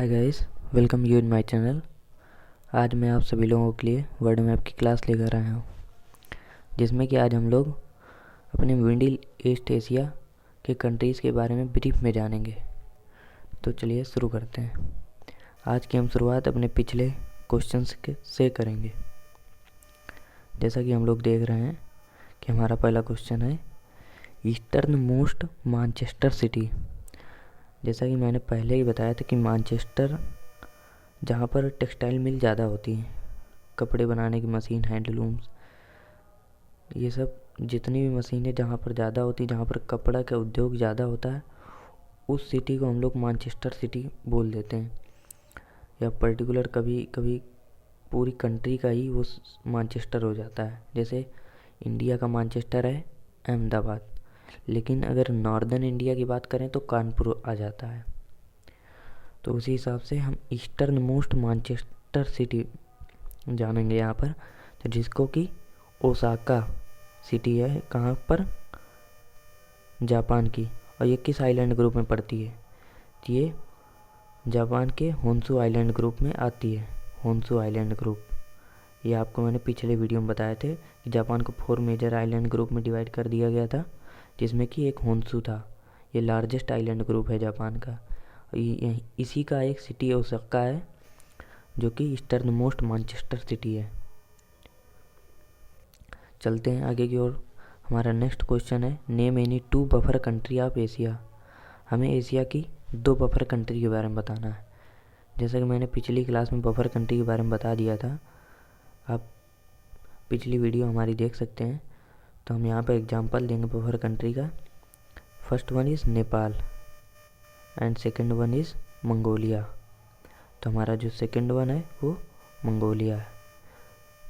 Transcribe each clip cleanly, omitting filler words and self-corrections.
Hi guys, welcome you in my channel. आज मैं आप सभी लोगों के लिए वर्ल्ड मैप की क्लास लेकर आया हूँ, जिसमें कि आज हम लोग अपने मिडिल ईस्ट एशिया के कंट्रीज़ के बारे में ब्रीफ में जानेंगे। तो चलिए शुरू करते हैं। आज की हम शुरुआत अपने पिछले क्वेश्चंस से करेंगे। जैसा कि हम लोग देख रहे हैं कि हमारा पहला क्वेश्चन है ईस्टर्न मोस्ट मैनचेस्टर सिटी। जैसा कि मैंने पहले ही बताया था कि मैनचेस्टर जहाँ पर टेक्सटाइल मिल ज़्यादा होती हैं, कपड़े बनाने की मशीन, हैंडलूम्स, ये सब जितनी भी मशीनें जहाँ पर ज़्यादा होती, जहाँ पर कपड़ा का उद्योग ज़्यादा होता है, उस सिटी को हम लोग मैनचेस्टर सिटी बोल देते हैं। या पर्टिकुलर कभी कभी पूरी कंट्री का ही वो मैनचेस्टर हो जाता है। जैसे इंडिया का मैनचेस्टर है अहमदाबाद, लेकिन अगर नॉर्दर्न इंडिया की बात करें तो कानपुर आ जाता है। तो उसी हिसाब से हम ईस्टर्न मोस्ट मैनचेस्टर सिटी जानेंगे यहाँ पर, तो जिसको कि ओसाका सिटी है, कहाँ पर, जापान की। और ये किस आइलैंड ग्रुप में पड़ती है? ये जापान के होन्शु आइलैंड ग्रुप में आती है। होन्शु आइलैंड ग्रुप, ये आपको मैंने पिछले वीडियो में बताए थे कि जापान को 4 मेजर आइलैंड ग्रुप में डिवाइड कर दिया गया था, जिसमें कि एक होन्शु था। ये लार्जेस्ट आइलैंड ग्रुप है जापान का। इसी का एक सिटी ओसाका है, जो कि ईस्टर्न मोस्ट मैनचेस्टर सिटी है। चलते हैं आगे की ओर। हमारा नेक्स्ट क्वेश्चन है name any 2 buffer country of Asia. हमें एशिया की 2 बफर कंट्री के बारे में बताना है। जैसा कि मैंने पिछली क्लास में बफर कंट्री के बारे में बता दिया था, आप पिछली वीडियो हमारी देख सकते हैं। तो हम यहाँ पर एग्जांपल देंगे बफर कंट्री का। First one is Nepal and second one is Mongolia. तो हमारा जो सेकंड वन है वो मंगोलिया है।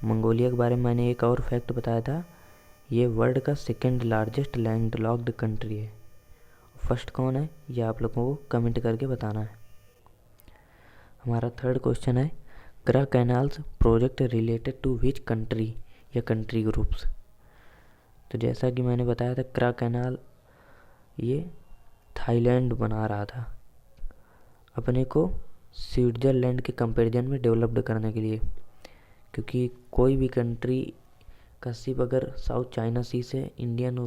मंगोलिया के बारे में मैंने एक और फैक्ट बताया था, ये वर्ल्ड का सेकंड लार्जेस्ट लैंडलॉक्ड कंट्री है। फर्स्ट कौन है ये आप लोगों को कमेंट करके बताना है। हमारा थर्ड क्वेश्चन है Kra canals project related to which country या कंट्री ग्रुप्स। तो जैसा कि मैंने बताया था, क्रा कैनाल ये थाईलैंड बना रहा था अपने को स्विट्ज़रलैंड के कंपैरिजन में डेवलप्ड करने के लिए, क्योंकि कोई भी कंट्री का शिप अगर साउथ चाइना सी से इंडियन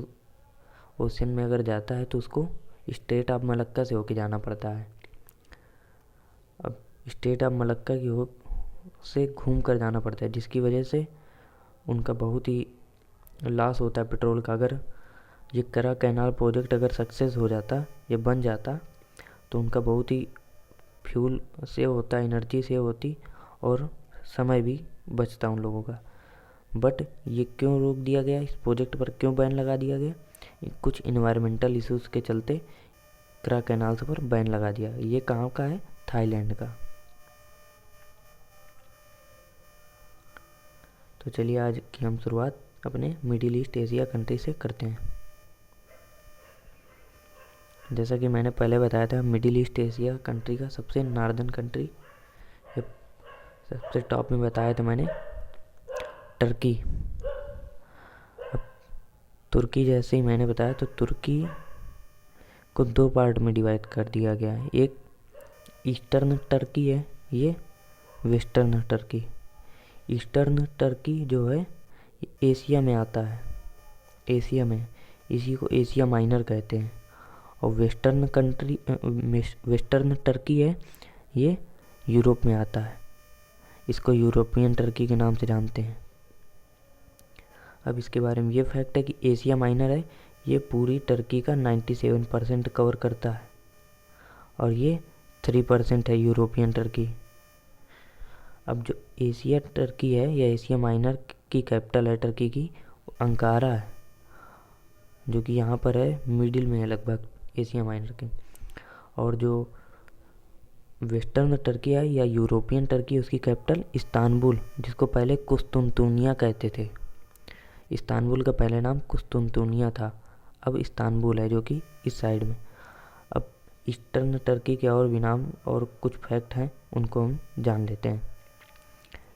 ओशन में अगर जाता है तो उसको स्टेट ऑफ मलक्का से होके जाना पड़ता है। अब स्टेट ऑफ मलक्का की से घूम कर जाना पड़ता है, जिसकी वजह से उनका बहुत ही लॉस होता है पेट्रोल का। अगर ये करा कैनाल प्रोजेक्ट अगर सक्सेस हो जाता या बन जाता तो उनका बहुत ही फ्यूल सेव होता, एनर्जी सेव होती और समय भी बचता उन लोगों का। बट ये क्यों रोक दिया गया, इस प्रोजेक्ट पर क्यों बैन लगा दिया गया? कुछ इन्वायरमेंटल इश्यूज़ के चलते क्रा कैनाल्स पर बैन लगा दिया। ये कहाँ का है? थाईलैंड का। तो चलिए आज की हम शुरुआत अपने मिडिल ईस्ट एशिया कंट्री से करते हैं। जैसा कि मैंने पहले बताया था, मिडिल ईस्ट एशिया कंट्री का सबसे नॉर्दर्न कंट्री, सबसे टॉप में बताया था मैंने, टर्की। अब तुर्की जैसे ही मैंने बताया, तो तुर्की को 2 पार्ट में डिवाइड कर दिया गया है। एक ईस्टर्न टर्की है, ये वेस्टर्न टर्की। ईस्टर्न टर्की जो है एशिया में आता है, एशिया में, इसी को एशिया माइनर कहते हैं। और वेस्टर्न टर्की है, ये यूरोप में आता है, इसको यूरोपियन टर्की के नाम से जानते हैं। अब इसके बारे में ये फैक्ट है कि एशिया माइनर है, ये पूरी टर्की का 97% कवर करता है, और ये 3% है यूरोपियन टर्की। अब जो एशिया टर्की है या एशिया माइनर की कैपिटल है टर्की की, अंकारा है, जो कि यहाँ पर है, मिडिल में है लगभग एशिया माइनर के। और जो वेस्टर्न टर्की है या यूरोपियन टर्की, उसकी कैपिटल इस्तांबुल, जिसको पहले कुस्तुनतुनिया कहते थे। इस्तांबुल का पहले नाम कुस्तुनतुनिया था, अब इस्तांबुल है, जो कि इस साइड में। अब ईस्टर्न टर्की के और भी नाम और कुछ फैक्ट हैं, उनको हम जान लेते हैं।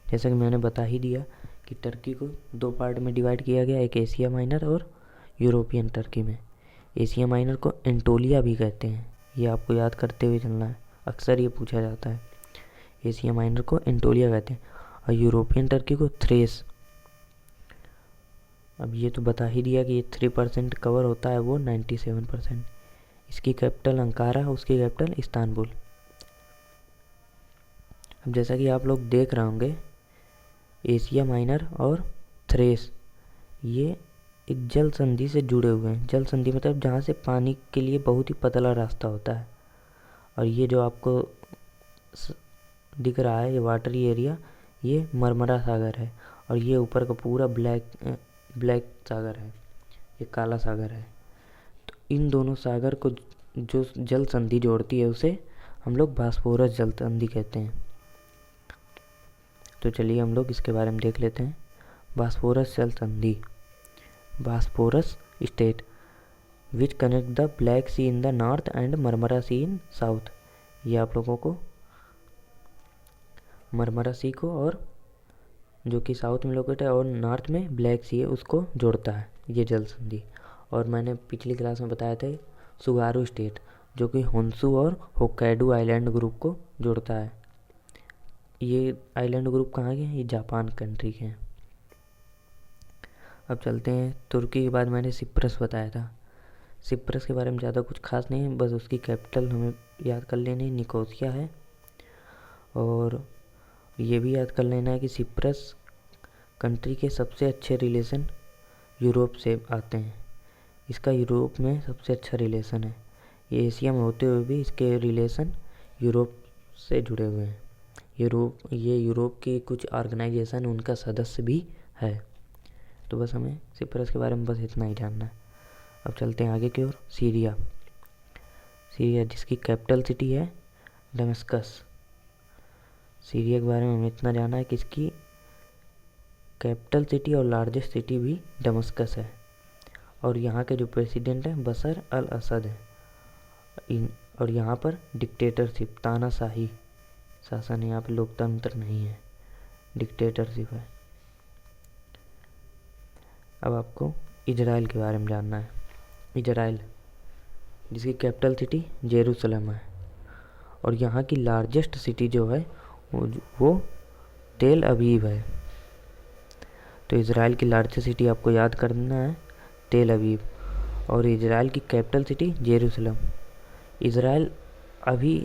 जैसा कि मैंने बता ही दिया कि टर्की को 2 पार्ट में डिवाइड किया गया, एक एशिया माइनर और यूरोपियन टर्की में। एशिया माइनर को एंटोलिया भी कहते हैं, ये आपको याद करते हुए चलना है अक्सर ये पूछा जाता है। एशिया माइनर को एंटोलिया कहते हैं और यूरोपियन टर्की को थ्रेस। अब ये तो बता ही दिया कि ये 3% कवर होता है, वो 97%। इसकी कैपिटल अंकारा, उसकी कैपिटल इस्तांबुल। अब जैसा कि आप लोग देख रहे होंगे, एशिया माइनर और थ्रेस ये एक जल संधि से जुड़े हुए हैं। जल संधि मतलब जहाँ से पानी के लिए बहुत ही पतला रास्ता होता है। और ये जो आपको दिख रहा है, ये वाटरी एरिया, ये मरमरा सागर है। और ये ऊपर का पूरा ब्लैक सागर है, ये काला सागर है। तो इन दोनों सागर को जो जल संधि जोड़ती है उसे हम लोग बॉस्फोरस जल संधि कहते हैं। तो चलिए हम लोग इसके बारे में देख लेते हैं। बॉस्फोरस जल संधि, Bosphorus strait which connect the Black Sea in the north and Marmara Sea in south. ये आप लोगों को मरमरा सी को, और जो कि साउथ में लोकेट है, और नॉर्थ में ब्लैक सी है, उसको जोड़ता है ये जल संधि। और मैंने पिछली क्लास में बताया था सुगारू स्टेट, जो कि होन्शु और होक्काइडो आइलैंड ग्रुप को जोड़ता है। ये आइलैंड ग्रुप कहाँ के हैं? ये जापान कंट्री के हैं। अब चलते हैं तुर्की के बाद मैंने सिप्रस बताया था। सिप्रस के बारे में ज़्यादा कुछ खास नहीं है, बस उसकी कैपिटल हमें याद कर लेनी, निकोसिया है। और ये भी याद कर लेना है कि सिप्रस कंट्री के सबसे अच्छे रिलेशन यूरोप से आते हैं। इसका यूरोप में सबसे अच्छा रिलेशन है। ये एशिया में होते हुए भी इसके रिलेशन यूरोप से जुड़े हुए हैं। ये यूरोप की कुछ ऑर्गेनाइजेशन उनका सदस्य भी है। तो बस हमें सिप्रस के बारे में बस इतना ही जानना है। अब चलते हैं आगे की ओर। सीरिया, जिसकी कैपिटल सिटी है दमिश्कस। सीरिया के बारे में हमें इतना जानना है कि इसकी कैपिटल सिटी और लार्जेस्ट सिटी भी दमिश्कस है। और यहाँ के जो प्रेसिडेंट हैं बशर अल असद है। और यहाँ पर डिक्टेटरशिप, तानाशाही शासन है, यहाँ पे लोकतंत्र नहीं है, डिक्टेटरशिप है। अब आपको इजराइल के बारे में जानना है। इजराइल, जिसकी कैपिटल सिटी जेरूसलम है। और यहाँ की लार्जेस्ट सिटी जो है वो तेल अवीव है। तो इजराइल की लार्जेस्ट सिटी आपको याद करना है, तेल अवीव। और इजराइल की कैपिटल सिटी जेरूसलम। इजराइल अभी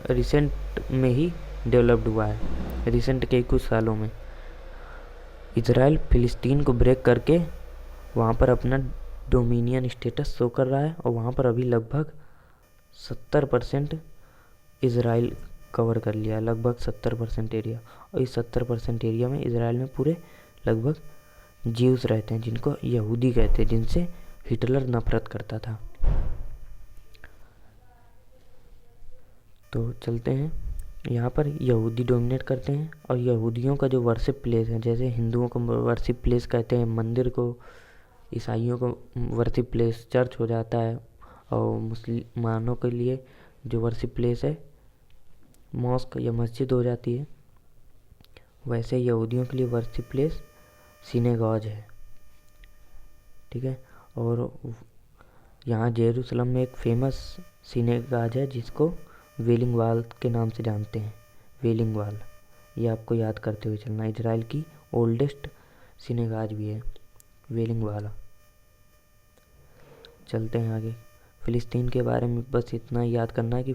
रिसेंट में ही डेवलप्ड हुआ है, रिसेंट के कुछ सालों में। इजराइल फिलिस्तीन को ब्रेक करके वहाँ पर अपना डोमिनियन स्टेटस शो कर रहा है। और वहाँ पर अभी लगभग 70% इजराइल कवर कर लिया है, लगभग 70% एरिया। और इस 70% एरिया में इजराइल में पूरे लगभग ज्यूस रहते हैं, जिनको यहूदी कहते हैं, जिनसे हिटलर नफरत करता था। तो चलते हैं, यहाँ पर यहूदी डोमिनेट करते हैं। और यहूदियों का जो वर्शिप प्लेस है, जैसे हिंदुओं को वर्शिप प्लेस कहते हैं मंदिर को, ईसाइयों को वर्शिप प्लेस चर्च हो जाता है। और मुसलमानों के लिए जो वर्शिप प्लेस है मॉस्क या मस्जिद हो जाती है। वैसे यहूदियों के लिए वर्शिप प्लेस सिनेगॉज है, ठीक है। और यहाँ जेरूसलम में एक फेमस सिनेगॉज है जिसको वेलिंग वॉल के नाम से जानते हैं। वेलिंग वॉल, ये आपको याद करते हुए चलना। इजराइल की ओल्डेस्ट सिनेगॉज भी है वेलिंग वॉल। चलते हैं आगे। फ़िलिस्तीन के बारे में बस इतना याद करना है कि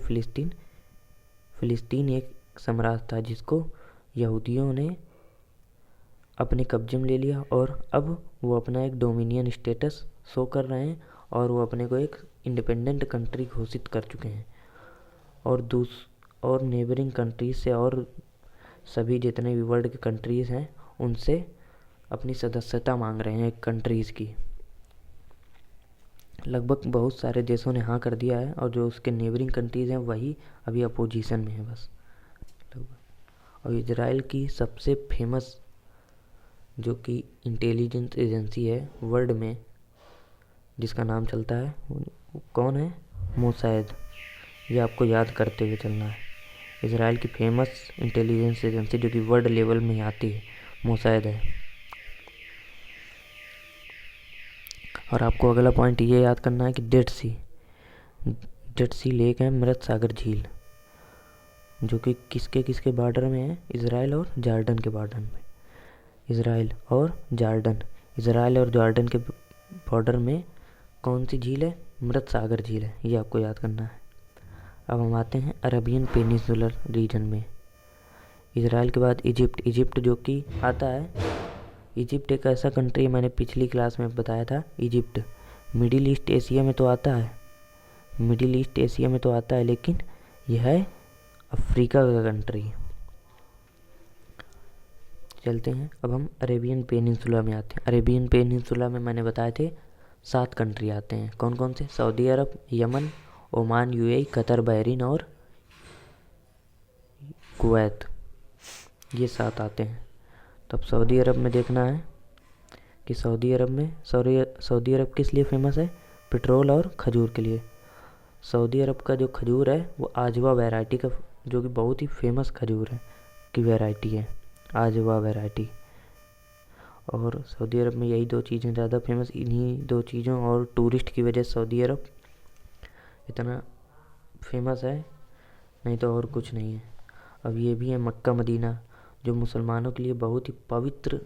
फ़िलिस्तीन एक साम्राज्य था जिसको यहूदियों ने अपने कब्जे में ले लिया। और अब वो अपना एक डोमिनियन स्टेटस शो कर रहे हैं और वो अपने को एक इंडिपेंडेंट कंट्री घोषित कर चुके हैं। और नेबरिंग कंट्रीज से और सभी जितने भी वर्ल्ड के कंट्रीज़ हैं उनसे अपनी सदस्यता मांग रहे हैं एक कंट्रीज़ की। लगभग बहुत सारे देशों ने हाँ कर दिया है और जो उसके नेबरिंग कंट्रीज़ हैं वही अभी अपोजिशन में है बस लगभग। और इजराइल की सबसे फेमस जो कि इंटेलिजेंस एजेंसी है वर्ल्ड में जिसका नाम चलता है वो कौन है? मोसाद। ये आपको याद करते हुए चलना है। इजराइल की फेमस इंटेलिजेंस एजेंसी जो कि वर्ल्ड लेवल में आती है मोसाद है। और आपको अगला पॉइंट ये याद करना है कि डेड सी लेक है, मृत सागर झील। जो कि किसके किसके बॉर्डर में है, इज़राइल और जॉर्डन के बॉर्डर में। इज़राइल और जॉर्डन, इज़राइल और जॉर्डन के बॉर्डर में कौन सी झील है, मृत सागर झील है, ये आपको याद करना है। अब हम आते हैं अरबियन पेनिनसुलर रीजन में। इज़राइल के बाद इजिप्ट, इजिप्ट जो कि आता है, इजिप्ट एक ऐसा कंट्री है, मैंने पिछली क्लास में बताया था। इजिप्ट मिडिल ईस्ट एशिया में तो आता है, मिडिल ईस्ट एशिया में तो आता है, लेकिन यह है अफ्रीका का कंट्री। चलते हैं अब हम अरेबियन पेनिनसुला में आते हैं। अरेबियन पेनिनसुला में मैंने बताए थे 7 कंट्री आते हैं। कौन कौन से, Saudi Arab, Yemen, Oman, UAE, Qatar, Bahrain और कुवैत, ये 7 आते हैं। तब सऊदी अरब में देखना है कि सऊदी अरब में सऊदी अरब किस लिए फेमस है, पेट्रोल और खजूर के लिए। सऊदी अरब का जो खजूर है वो आजवा वैरायटी का, जो कि बहुत ही फेमस खजूर है की वैरायटी है, आजवा वैरायटी। और सऊदी अरब में यही 2 चीज़ें ज़्यादा फेमस, इन्हीं 2 चीज़ों और टूरिस्ट की वजह से सऊदी अरब इतना फेमस है, नहीं तो और कुछ नहीं है। अब ये भी है मक्का मदीना, जो मुसलमानों के लिए बहुत ही पवित्र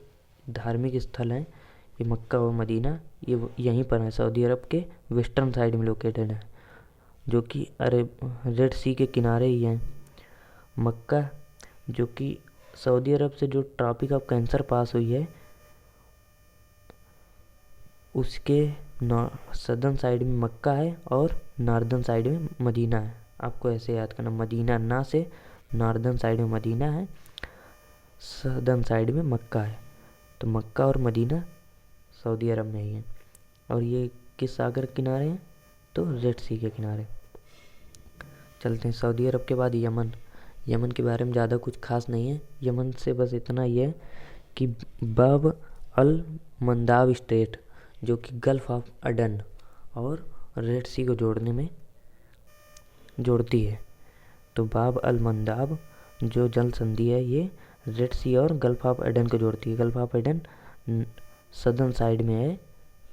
धार्मिक स्थल है। ये मक्का और मदीना ये यहीं पर है, सऊदी अरब के वेस्टर्न साइड में लोकेटेड है, जो कि रेड सी के किनारे ही है। मक्का जो कि सऊदी अरब से जो ट्रॉपिक ऑफ कैंसर पास हुई है, उसके सदर्न साइड में मक्का है और नॉर्दर्न साइड में मदीना है। आपको ऐसे याद करना, मदीना ना से नॉर्दर्न साइड में मदीना है, सदर्न साइड में मक्का है। तो मक्का और मदीना सऊदी अरब में ही है। और ये किस सागर के किनारे हैं, तो रेड सी के किनारे। चलते हैं सऊदी अरब के बाद यमन। यमन के बारे में ज़्यादा कुछ खास नहीं है, यमन से बस इतना ही है कि बाब अल मंदाब स्ट्रेट, जो कि गल्फ ऑफ अडन और रेड सी को जोड़ने में जोड़ती है। तो बाब अल मंदाब जो जल संधि है, ये रेड सी और गल्फ ऑफ एडन को जोड़ती है। Gulf of Aden southern side में है,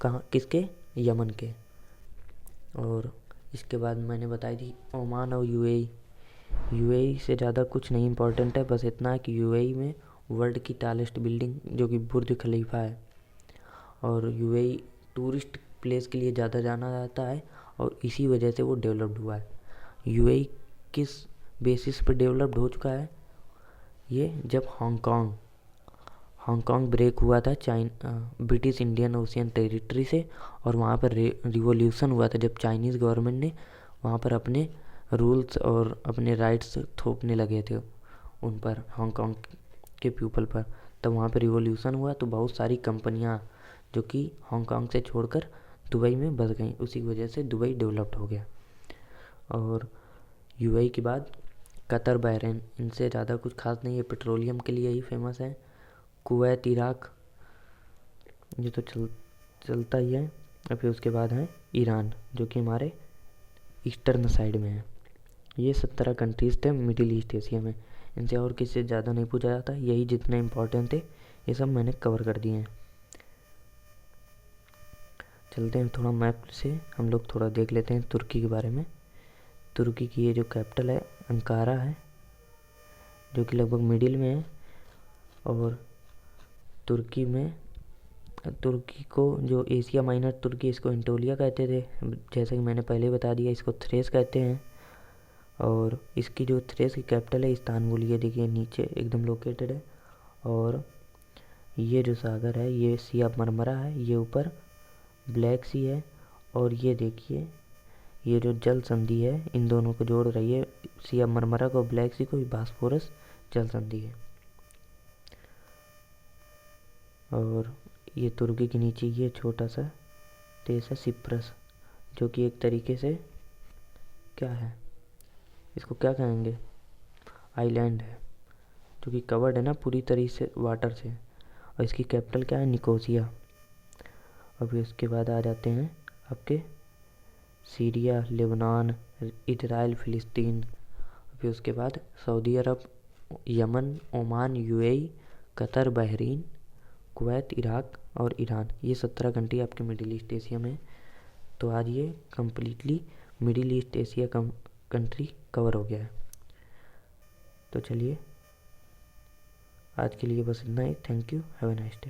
कहाँ, किसके, यमन के। और इसके बाद मैंने बताई थी ओमान और यूएई। यूएई से ज़्यादा कुछ नहीं इम्पोर्टेंट है, बस इतना है कि यूएई में वर्ल्ड की टालेस्ट बिल्डिंग जो कि बुर्ज खलीफा है। और यूएई टूरिस्ट प्लेस के लिए ज़्यादा जाना जाता है और इसी वजह से वो डेवलप्ड हुआ है। यूएई किस बेसिस पर डेवलप्ड हो चुका है, ये जब हांगकांग ब्रेक हुआ था ब्रिटिश इंडियन ओशियन टेरिटरी से, और वहाँ पर रिवॉल्यूशन हुआ था जब चाइनीज़ गवर्नमेंट ने वहाँ पर अपने रूल्स और अपने राइट्स थोपने लगे थे उन पर, हांगकांग के पीपल पर। तब वहाँ पर रिवॉल्यूशन हुआ तो बहुत सारी कंपनियाँ जो कि हांगकांग से छोड़कर दुबई में बस गई, उसी वजह से दुबई डेवलप्ड हो गया। और यूएई के बाद कतर, बहरीन, इनसे ज़्यादा कुछ खास नहीं है, पेट्रोलियम के लिए ही फेमस है। कुवैत, इराक, ये तो चलता ही है। और फिर उसके बाद है ईरान, जो कि हमारे ईस्टर्न साइड में है। ये 17 कंट्रीज़ थे मिडिल ईस्ट एशिया में, इनसे और किसी से ज़्यादा नहीं पूछा जाता, यही जितने इम्पोर्टेंट थे ये सब मैंने कवर कर दिए हैं। चलते हैं थोड़ा मैप से हम लोग थोड़ा देख लेते हैं तुर्की के बारे में। तुर्की की ये जो कैपिटल है अंकारा है, जो कि लगभग मिडिल में है। और तुर्की को जो एशिया माइनर तुर्की, इसको एंटोलिया कहते थे, जैसे कि मैंने पहले बता दिया, इसको थ्रेस कहते हैं। और इसकी जो थ्रेस की कैपिटल है इस्तांबुल, ये देखिए नीचे एकदम लोकेटेड है। और ये जो सागर है ये सी ऑफ मरमरा है, ये ऊपर ब्लैक सी है। और ये देखिए ये जो जल संधि है इन दोनों को जोड़ रही है, सी ऑफ मरमरा को, ब्लैक सी को, बास्फोरस जल संधि है। और ये तुर्की के नीचे ये छोटा सा देश है सिप्रस, जो कि एक तरीके से क्या है, इसको क्या कहेंगे, आइलैंड है, जो कि कवर्ड है ना पूरी तरीके से वाटर से। और इसकी कैपिटल क्या है, निकोसिया। और फिर उसके बाद आ जाते हैं आपके सीरिया, लेबनान, इजराइल, फ़िलिस्तीन। फिर उसके बाद Saudi Arab, Yemen, Oman, UAE, Qatar, Bahrain, Kuwait, Iraq और ईरान, ये 17 कंट्री आपके मिडिल ईस्ट एशिया में। तो आज ये completely middle east Asia country cover हो गया है। तो चलिए आज के लिए बस इतना ही। Thank you, have a nice day.